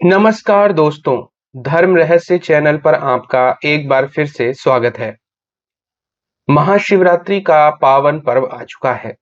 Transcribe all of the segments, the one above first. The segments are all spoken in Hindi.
नमस्कार दोस्तों, धर्म रहस्य चैनल पर आपका एक बार फिर से स्वागत है। महाशिवरात्रि का पावन पर्व आ चुका है।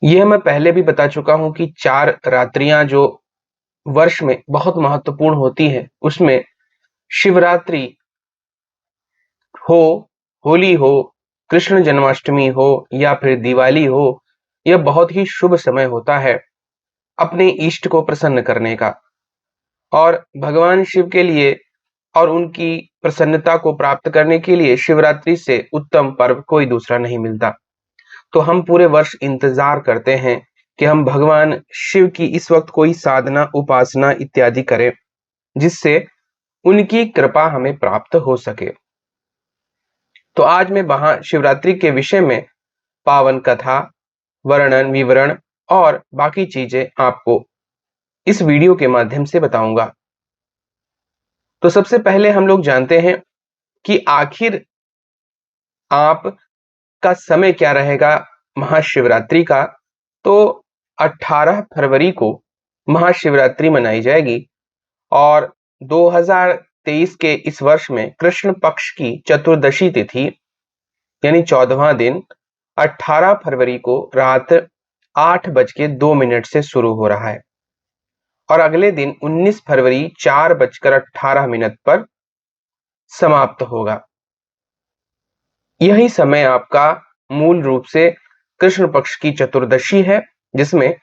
यह मैं पहले भी बता चुका हूं कि 4 रात्रियां जो वर्ष में बहुत महत्वपूर्ण होती हैं, उसमें शिवरात्रि हो, होली हो, कृष्ण जन्माष्टमी हो या फिर दिवाली हो, यह बहुत ही शुभ समय होता है अपने इष्ट को प्रसन्न करने का। और भगवान शिव के लिए और उनकी प्रसन्नता को प्राप्त करने के लिए शिवरात्रि से उत्तम पर्व कोई दूसरा नहीं मिलता। तो हम पूरे वर्ष इंतजार करते हैं कि हम भगवान शिव की इस वक्त कोई साधना, उपासना इत्यादि करें, जिससे उनकी कृपा हमें प्राप्त हो सके। तो आज मैं महाशिवरात्रि के विषय में पावन कथा, वर्णन, विवरण और बाकी चीजें आपको इस वीडियो के माध्यम से बताऊंगा। तो सबसे पहले हम लोग जानते हैं कि आखिर आप का समय क्या रहेगा महाशिवरात्रि का। तो 18 फरवरी को महाशिवरात्रि मनाई जाएगी और 2023 के इस वर्ष में कृष्ण पक्ष की चतुर्दशी तिथि यानी 14वां दिन 18 फरवरी को रात 8:02 से शुरू हो रहा है और अगले दिन 19 फरवरी 4:18 पर समाप्त होगा। यही समय आपका मूल रूप से कृष्ण पक्ष की चतुर्दशी है, जिसमें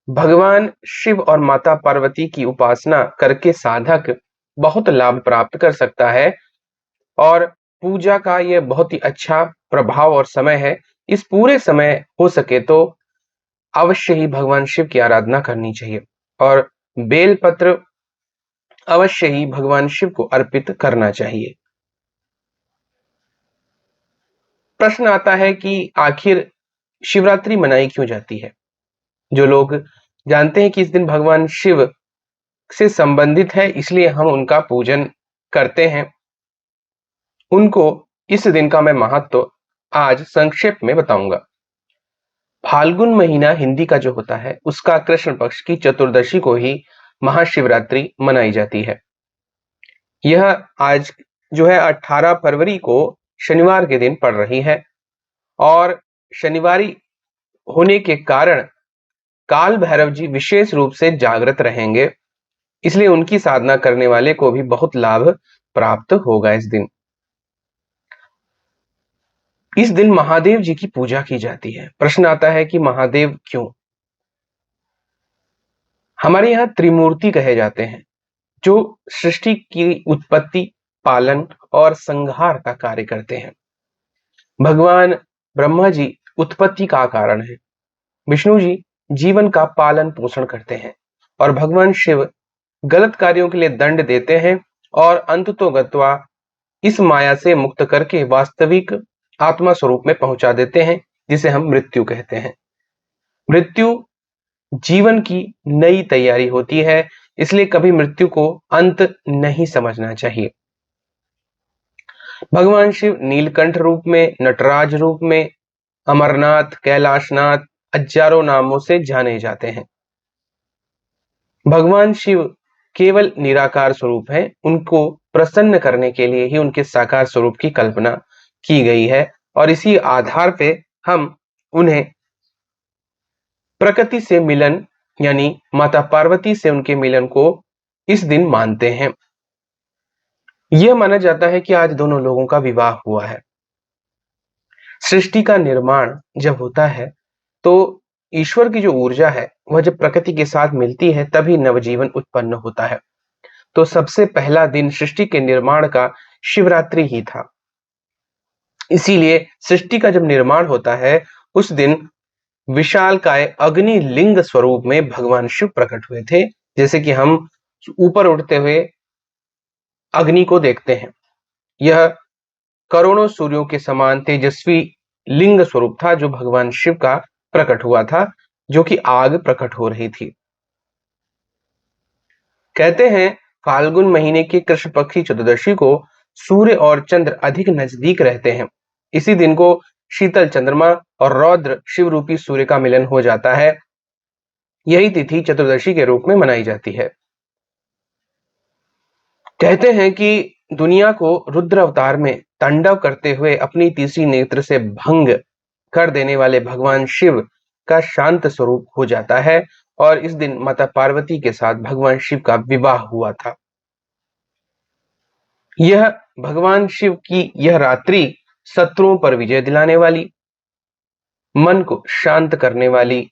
भगवान शिव और माता पार्वती की उपासना करके साधक बहुत लाभ प्राप्त कर सकता है और पूजा का यह बहुत ही अच्छा प्रभाव और समय है। इस पूरे समय हो सके तो अवश्य ही भगवान शिव की आराधना करनी चाहिए और बेलपत्र अवश्य ही भगवान शिव को अर्पित करना चाहिए। प्रश्न आता है कि आखिर शिवरात्रि मनाई क्यों जाती है। जो लोग जानते हैं कि इस दिन भगवान शिव से संबंधित है, इसलिए हम उनका पूजन करते हैं, उनको इस दिन का मैं महत्व आज संक्षेप में बताऊंगा। फाल्गुन महीना हिंदी का जो होता है, उसका कृष्ण पक्ष की चतुर्दशी को ही महाशिवरात्रि मनाई जाती है। यह आज जो है 18 फरवरी को शनिवार के दिन पड़ रही है और शनिवारी होने के कारण काल भैरव जी विशेष रूप से जागृत रहेंगे, इसलिए उनकी साधना करने वाले को भी बहुत लाभ प्राप्त होगा। इस दिन महादेव जी की पूजा की जाती है। प्रश्न आता है कि महादेव क्यों। हमारे यहाँ त्रिमूर्ति कहे जाते हैं, जो सृष्टि की उत्पत्ति, पालन और संहार का कार्य करते हैं। भगवान ब्रह्मा जी उत्पत्ति का कारण है, विष्णु जी जीवन का पालन पोषण करते हैं और भगवान शिव गलत कार्यों के लिए दंड देते हैं और अंततोगत्वा इस माया से मुक्त करके वास्तविक आत्मा स्वरूप में पहुंचा देते हैं, जिसे हम मृत्यु कहते हैं। मृत्यु जीवन की नई तैयारी होती है, इसलिए कभी मृत्यु को अंत नहीं समझना चाहिए। भगवान शिव नीलकंठ रूप में, नटराज रूप में, अमरनाथ, कैलाशनाथ हजारों नामों से जाने जाते हैं। भगवान शिव केवल निराकार स्वरूप है, उनको प्रसन्न करने के लिए ही उनके साकार स्वरूप की कल्पना की गई है और इसी आधार पे हम उन्हें प्रकृति से मिलन यानी माता पार्वती से उनके मिलन को इस दिन मानते हैं। यह माना जाता है कि आज दोनों लोगों का विवाह हुआ है। सृष्टि का निर्माण जब होता है तो ईश्वर की जो ऊर्जा है वह जब प्रकृति के साथ मिलती है तभी नवजीवन उत्पन्न होता है। तो सबसे पहला दिन सृष्टि के निर्माण का शिवरात्रि ही था। इसीलिए सृष्टि का जब निर्माण होता है उस दिन विशालकाय अग्नि लिंग स्वरूप में भगवान शिव प्रकट हुए थे, जैसे कि हम ऊपर उठते हुए अग्नि को देखते हैं। यह करोड़ों सूर्यों के समान तेजस्वी लिंग स्वरूप था जो भगवान शिव का प्रकट हुआ था, जो कि आग प्रकट हो रही थी। कहते हैं फाल्गुन महीने की कृष्ण पक्ष की चतुर्दशी को सूर्य और चंद्र अधिक नजदीक रहते हैं। इसी दिन को शीतल चंद्रमा और रौद्र शिव रूपी सूर्य का मिलन हो जाता है। यही तिथि चतुर्दशी के रूप में मनाई जाती है। कहते हैं कि दुनिया को रुद्र अवतार में तांडव करते हुए अपनी तीसरी नेत्र से भंग कर देने वाले भगवान शिव का शांत स्वरूप हो जाता है और इस दिन माता पार्वती के साथ भगवान शिव का विवाह हुआ था। यह भगवान शिव की यह रात्रि शत्रुओं पर विजय दिलाने वाली, मन को शांत करने वाली,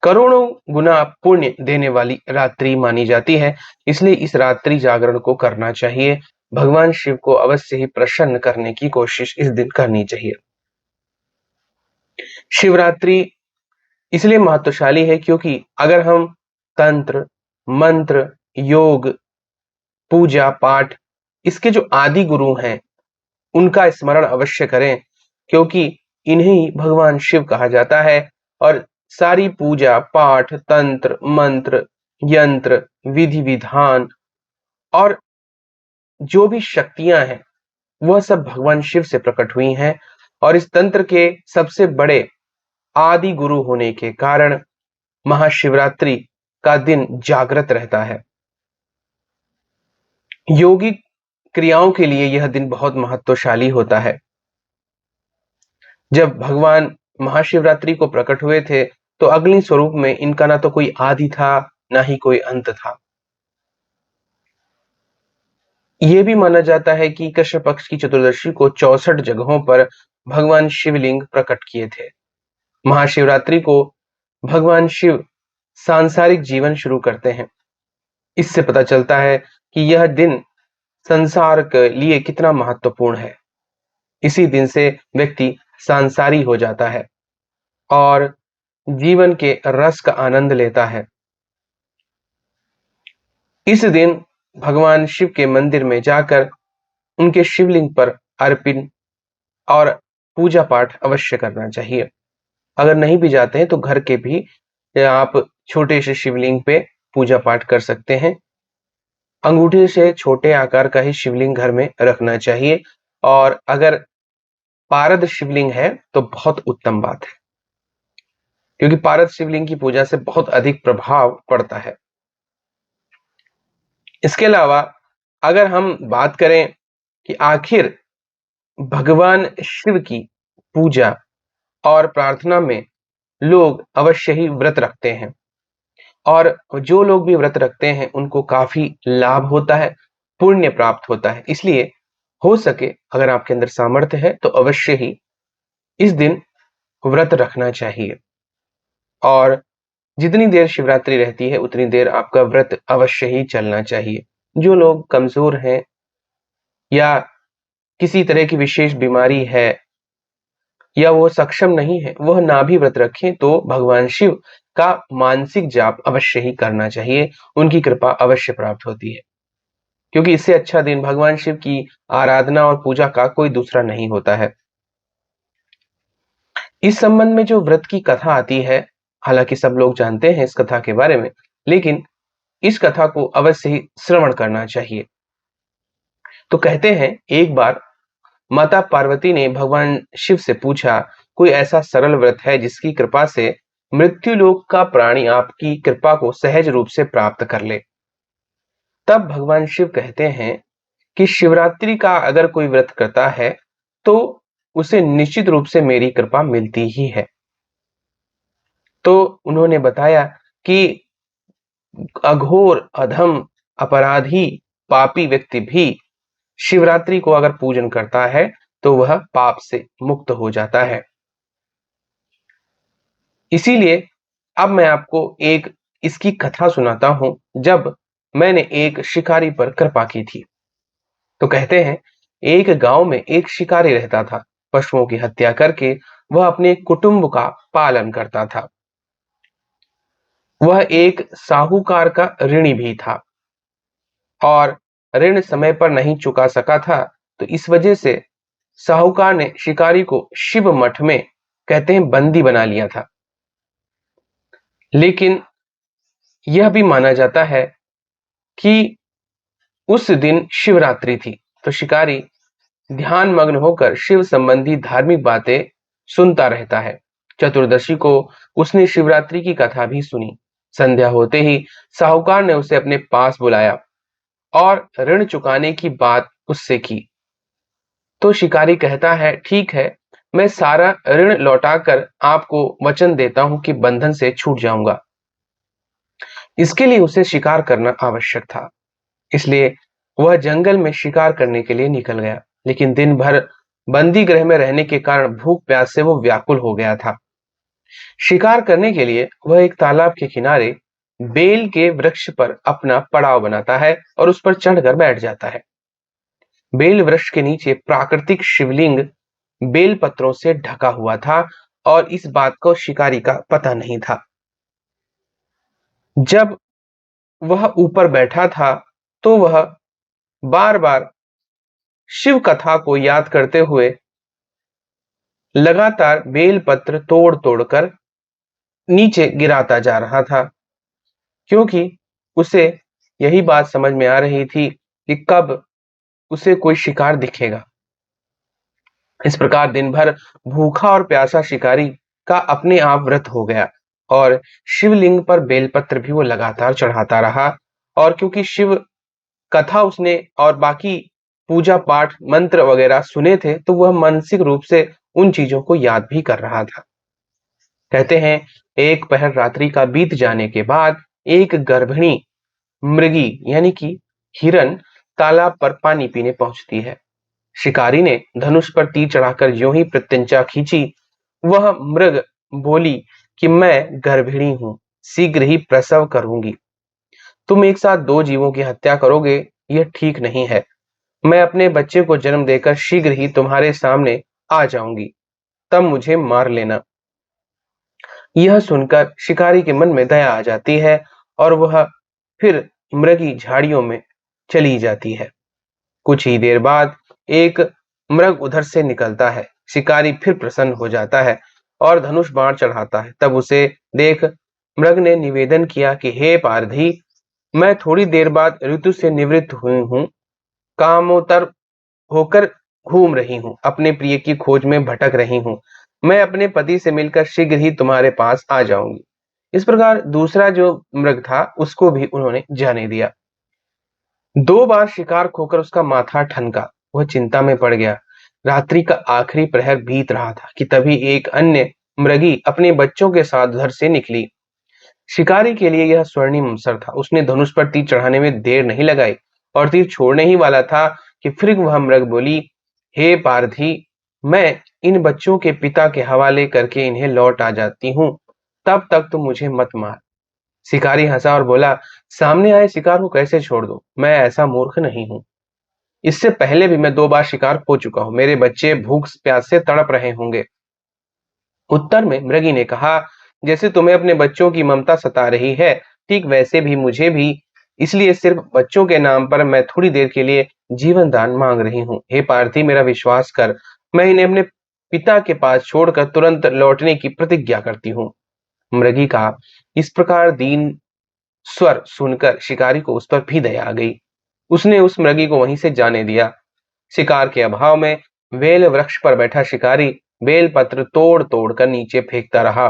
करोड़ों गुना पुण्य देने वाली रात्रि मानी जाती है। इसलिए इस रात्रि जागरण को करना चाहिए। भगवान शिव को अवश्य ही प्रसन्न करने की कोशिश इस दिन करनी चाहिए। शिवरात्रि इसलिए महत्वशाली है क्योंकि अगर हम तंत्र, मंत्र, योग, पूजा पाठ इसके जो आदि गुरु हैं उनका स्मरण अवश्य करें, क्योंकि इन्हें ही भगवान शिव कहा जाता है। और सारी पूजा पाठ, तंत्र मंत्र, यंत्र, विधि विधान और जो भी शक्तियां हैं वह सब भगवान शिव से प्रकट हुई हैं और इस तंत्र के सबसे बड़े आदि गुरु होने के कारण महाशिवरात्रि का दिन जागृत रहता है। योगिक क्रियाओं के लिए यह दिन बहुत महत्वशाली होता है। जब भगवान महाशिवरात्रि को प्रकट हुए थे तो अग्नि स्वरूप में इनका ना तो कोई आदि था ना ही कोई अंत था। यह भी माना जाता है कि कृष्ण पक्ष की चतुर्दशी को 64 जगहों पर भगवान शिवलिंग प्रकट किए थे। महाशिवरात्रि को भगवान शिव सांसारिक जीवन शुरू करते हैं। इससे पता चलता है कि यह दिन संसार के लिए कितना महत्वपूर्ण है। इसी दिन से व्यक्ति सांसारी हो जाता है और जीवन के रस का आनंद लेता है। इस दिन भगवान शिव के मंदिर में जाकर उनके शिवलिंग पर अर्पित और पूजा पाठ अवश्य करना चाहिए। अगर नहीं भी जाते हैं तो घर के भी आप छोटे से शिवलिंग पे पूजा पाठ कर सकते हैं। अंगूठे से छोटे आकार का ही शिवलिंग घर में रखना चाहिए और अगर पारद शिवलिंग है तो बहुत उत्तम बात है, क्योंकि पारद शिवलिंग की पूजा से बहुत अधिक प्रभाव पड़ता है। इसके अलावा अगर हम बात करें कि आखिर भगवान शिव की पूजा और प्रार्थना में लोग अवश्य ही व्रत रखते हैं और जो लोग भी व्रत रखते हैं उनको काफी लाभ होता है, पुण्य प्राप्त होता है। इसलिए हो सके अगर आपके अंदर सामर्थ्य है तो अवश्य ही इस दिन व्रत रखना चाहिए और जितनी देर शिवरात्रि रहती है उतनी देर आपका व्रत अवश्य ही चलना चाहिए। जो लोग कमजोर हैं या किसी तरह की विशेष बीमारी है या वो सक्षम नहीं है, वह ना भी व्रत रखें तो भगवान शिव का मानसिक जाप अवश्य ही करना चाहिए। उनकी कृपा अवश्य प्राप्त होती है, क्योंकि इससे अच्छा दिन भगवान शिव की आराधना और पूजा का कोई दूसरा नहीं होता है। इस संबंध में जो व्रत की कथा आती है, हालांकि सब लोग जानते हैं इस कथा के बारे में, लेकिन इस कथा को अवश्य ही श्रवण करना चाहिए। तो कहते हैं एक बार माता पार्वती ने भगवान शिव से पूछा, कोई ऐसा सरल व्रत है जिसकी कृपा से मृत्यु लोक का प्राणी आपकी कृपा को सहज रूप से प्राप्त कर ले। तब भगवान शिव कहते हैं कि शिवरात्रि का अगर कोई व्रत करता है तो उसे निश्चित रूप से मेरी कृपा मिलती ही है। तो उन्होंने बताया कि अघोर, अधम, अपराधी, पापी व्यक्ति भी शिवरात्रि को अगर पूजन करता है तो वह पाप से मुक्त हो जाता है। इसीलिए अब मैं आपको एक इसकी कथा सुनाता हूं, जब मैंने एक शिकारी पर कृपा की थी। तो कहते हैं एक गांव में एक शिकारी रहता था। पशुओं की हत्या करके वह अपने कुटुंब का पालन करता था। वह एक साहूकार का ऋणी भी था और ऋण समय पर नहीं चुका सका था, तो इस वजह से साहूकार ने शिकारी को शिव मठ में कहते हैं बंदी बना लिया था। लेकिन यह भी माना जाता है कि उस दिन शिवरात्रि थी, तो शिकारी ध्यान मग्न होकर शिव संबंधी धार्मिक बातें सुनता रहता है। चतुर्दशी को उसने शिवरात्रि की कथा भी सुनी। संध्या होते ही साहूकार ने उसे अपने पास बुलाया और ऋण चुकाने की बात उससे की। तो शिकारी कहता है, ठीक है, मैं सारा ऋण लौटाकर आपको वचन देता हूं कि बंधन से छूट जाऊंगा। इसके लिए उसे शिकार करना आवश्यक था, इसलिए वह जंगल में शिकार करने के लिए निकल गया। लेकिन दिन भर बंदी गृह में रहने के कारण भूख प्यास से वो व्याकुल हो गया था। शिकार करने के लिए वह एक तालाब के किनारे बेल के वृक्ष पर अपना पड़ाव बनाता है और उस पर चढ़कर बैठ जाता है। बेल वृक्ष के नीचे प्राकृतिक शिवलिंग बेल पत्रों से ढका हुआ था और इस बात को शिकारी का पता नहीं था। जब वह ऊपर बैठा था तो वह बार बार शिव कथा को याद करते हुए लगातार बेल पत्र तोड़ तोड़कर नीचे गिराता जा रहा था, क्योंकि उसे यही बात समझ में आ रही थी कि कब उसे कोई शिकार दिखेगा। इस प्रकार दिन भर भूखा और प्यासा शिकारी का अपने आप व्रत हो गया और शिवलिंग पर बेलपत्र भी वो लगातार चढ़ाता रहा। और क्योंकि शिव कथा उसने और बाकी पूजा पाठ मंत्र वगैरह सुने थे, तो वह मानसिक रूप से उन चीजों को याद भी कर रहा था। कहते हैं, एक पहर रात्रि का बीत जाने के बाद एक गर्भिणी मृगी यानी कि हिरन तालाब पर पानी पीने पहुंचती है। शिकारी ने धनुष पर तीर चढ़ाकर यूं ही प्रत्यंचा खींची, वह मृग बोली कि मैं गर्भिणी हूं, शीघ्र ही प्रसव करूंगी। तुम एक साथ दो जीवों की हत्या करोगे, यह ठीक नहीं है। मैं अपने बच्चे को जन्म देकर शीघ्र ही तुम्हारे सामने आ जाऊंगी, तब मुझे मार लेना। यह सुनकर शिकारी के मन में दया आ जाती है और वह फिर मृगी झाड़ियों में चली जाती है। कुछ ही देर बाद एक मृग उधर से निकलता है। शिकारी फिर प्रसन्न हो जाता है और धनुष बाण चढ़ाता है। तब उसे देख मृग ने निवेदन किया कि हे पारधी, मैं थोड़ी देर बाद ऋतु से निवृत्त हुई हूँ, कामोत्तर होकर घूम रही हूँ, अपने प्रिय की खोज में भटक रही हूँ। मैं अपने पति से मिलकर शीघ्र ही तुम्हारे पास आ जाऊंगी। इस प्रकार दूसरा जो मृग था उसको भी उन्होंने जाने दिया। दो बार शिकार खोकर उसका माथा ठनका, वह चिंता में पड़ गया। रात्रि का आखिरी प्रहर बीत रहा था कि तभी एक अन्य मृगी अपने बच्चों के साथ घर से निकली। शिकारी के लिए यह स्वर्णिम अवसर था। उसने धनुष पर तीर चढ़ाने में देर नहीं लगाई और तीर छोड़ने ही वाला था कि फिर वह मृग बोली, हे पारधी, मैं इन बच्चों के पिता के हवाले करके इन्हें लौट आ जाती हूँ, तब तक तुम मुझे मत मार। शिकारी हंसा और बोला, सामने आए शिकार को कैसे छोड़ दो, मैं ऐसा मूर्ख नहीं हूं। इससे पहले भी मैं दो बार शिकार खो चुका हूं, मेरे बच्चे भूख प्यास से तड़प रहे होंगे। उत्तर में मृगी ने कहा, जैसे तुम्हें अपने बच्चों की ममता सता रही है, ठीक वैसे भी मुझे भी, इसलिए सिर्फ बच्चों के नाम पर मैं थोड़ी देर के लिए जीवन दान मांग रही हूँ। हे पार्थी, मेरा विश्वास कर, मैं इन्हें अपने पिता के पास छोड़कर तुरंत लौटने की प्रतिज्ञा करती हूँ। मृगी का इस प्रकार दीन स्वर सुनकर शिकारी को उस पर भी दया आ गई। उसने उस मृगी को वहीं से जाने दिया। शिकार के अभाव में बेल वृक्ष पर बैठा शिकारी बेल पत्र तोड़ तोड़ कर नीचे फेंकता रहा।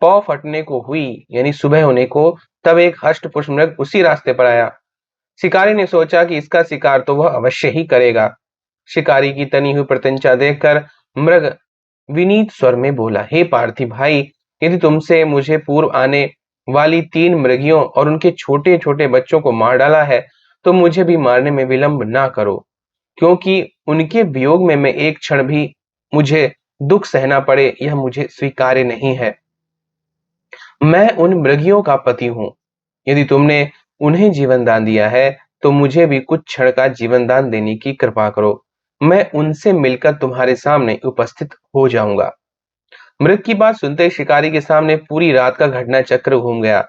पौ फटने को हुई यानी सुबह होने को, तब एक हष्ट पुष्ट मृग उसी रास्ते पर आया। शिकारी ने सोचा कि इसका शिकार तो वह अवश्य ही करेगा। शिकारी की तनी हुई प्रत्यंचा देखकर मृग विनीत स्वर में बोला, हे पार्थी भाई, यदि तुमसे मुझे पूर्व आने वाली तीन मृगियों और उनके छोटे छोटे बच्चों को मार डाला है, तो मुझे भी मारने में विलंब ना करो, क्योंकि उनके वियोग में मैं एक क्षण भी मुझे दुख सहना पड़े, यह मुझे स्वीकार्य नहीं है। मैं उन मृगियों का पति हूं। यदि तुमने उन्हें जीवन दान दिया है, तो मुझे भी कुछ क्षण का जीवन दान देने की कृपा करो। मैं उनसे मिलकर तुम्हारे सामने उपस्थित हो जाऊंगा। मृग की बात सुनते ही शिकारी के सामने पूरी रात का घटना चक्र घूम गया।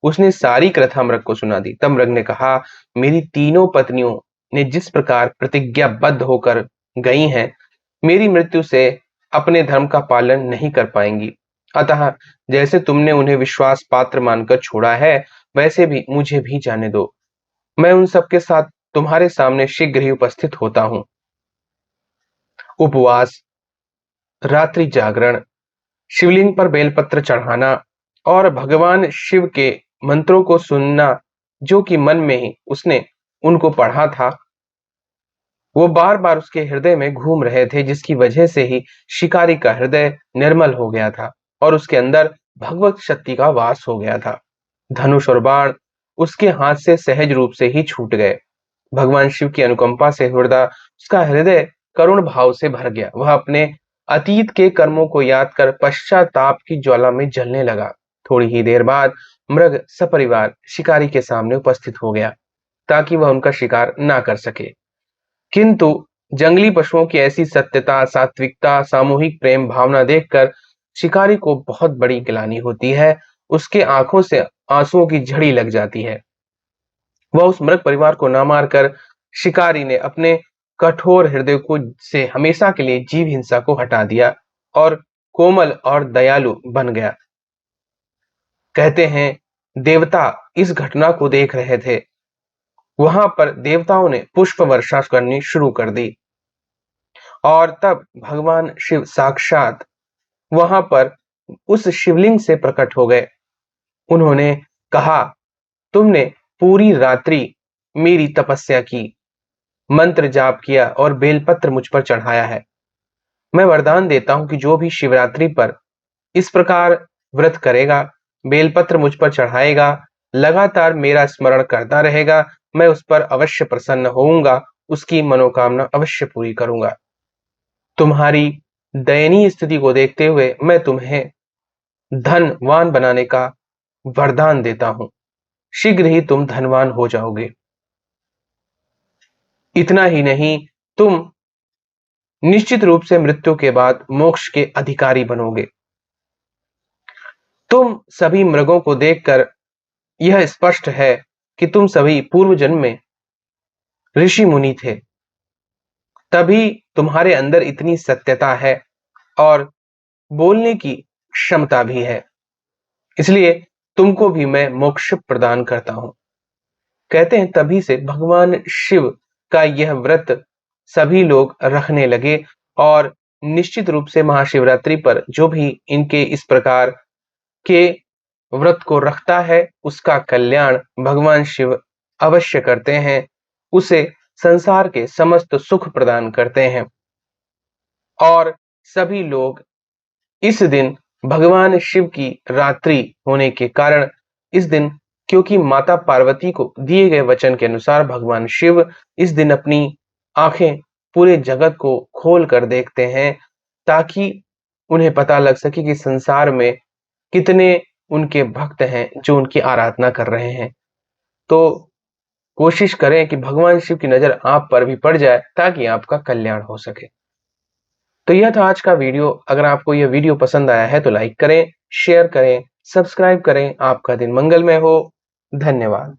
उसने सारी कथा मृग को सुना दी। तब मृग ने कहा, मेरी तीनों पत्नियों ने जिस प्रकार प्रतिज्ञाबद्ध होकर गई हैं, मेरी मृत्यु से अपने धर्म का पालन नहीं कर पाएंगी। अतः जैसे तुमने उन्हें विश्वास पात्र मानकर छोड़ा है, वैसे भी मुझे भी जाने दो। मैं उन सबके साथ तुम्हारे सामने शीघ्र ही उपस्थित होता हूँ। उपवास, रात्रि जागरण, शिवलिंग पर बेलपत्र चढ़ाना और भगवान शिव के मंत्रों को सुनना जो कि मन में ही उसने उनको पढ़ा था, वो बार-बार उसके हृदय में घूम रहे थे, जिसकी वजह से ही शिकारी का हृदय निर्मल हो गया था और उसके अंदर भगवत शक्ति का वास हो गया था। धनुष और बाण उसके हाथ से सहज रूप से ही छूट गए। भगवान शिव की अनुकंपा से उसका हृदय करुण भाव से भर गया। वह अपने अतीत के कर्मों को याद कर पश्चाताप की ज्वाला में जलने लगा। थोड़ी ही देर बाद मृग सपरिवार शिकारी के सामने उपस्थित हो गया ताकि वह उनका शिकार ना कर सके। किंतु जंगली पशुओं की ऐसी सत्यता, सात्विकता, सामूहिक प्रेम भावना देखकर शिकारी को बहुत बड़ी गिलानी होती है। उसके आंखों से आंसुओं की झड़ी लग जाती है। वह उस मृग परिवार को न मारकर शिकारी ने अपने कठोर हृदय को से हमेशा के लिए जीव हिंसा को हटा दिया और कोमल और दयालु बन गया। कहते हैं देवता इस घटना को देख रहे थे। वहां पर देवताओं ने पुष्प वर्षा करनी शुरू कर दी और तब भगवान शिव साक्षात वहां पर उस शिवलिंग से प्रकट हो गए। उन्होंने कहा, तुमने पूरी रात्रि मेरी तपस्या की, मंत्र जाप किया और बेलपत्र मुझ पर चढ़ाया है। मैं वरदान देता हूं कि जो भी शिवरात्रि पर इस प्रकार व्रत करेगा, बेलपत्र मुझ पर चढ़ाएगा, लगातार मेरा स्मरण करता रहेगा, मैं उस पर अवश्य प्रसन्न होऊंगा, उसकी मनोकामना अवश्य पूरी करूंगा। तुम्हारी दयनीय स्थिति को देखते हुए मैं तुम्हें धनवान बनाने का वरदान देता हूं। शीघ्र ही तुम धनवान हो जाओगे। इतना ही नहीं, तुम निश्चित रूप से मृत्यु के बाद मोक्ष के अधिकारी बनोगे। तुम सभी मृगों को देखकर यह स्पष्ट है कि तुम सभी पूर्व जन्म में ऋषि मुनि थे, तभी तुम्हारे अंदर इतनी सत्यता है और बोलने की क्षमता भी है। इसलिए तुमको भी मैं मोक्ष प्रदान करता हूं। कहते हैं तभी से भगवान शिव का यह व्रत सभी लोग रखने लगे और निश्चित रूप से महाशिवरात्रि पर जो भी इनके इस प्रकार के व्रत को रखता है, उसका कल्याण भगवान शिव अवश्य करते हैं, उसे संसार के समस्त सुख प्रदान करते हैं। और सभी लोग इस दिन भगवान शिव की रात्रि होने के कारण इस दिन, क्योंकि माता पार्वती को दिए गए वचन के अनुसार भगवान शिव इस दिन अपनी आंखें पूरे जगत को खोल कर देखते हैं ताकि उन्हें पता लग सके कि संसार में कितने उनके भक्त हैं जो उनकी आराधना कर रहे हैं। तो कोशिश करें कि भगवान शिव की नजर आप पर भी पड़ जाए ताकि आपका कल्याण हो सके। तो यह था आज का वीडियो। अगर आपको यह वीडियो पसंद आया है तो लाइक करें, शेयर करें, सब्सक्राइब करें। आपका दिन मंगलमय हो। धन्यवाद।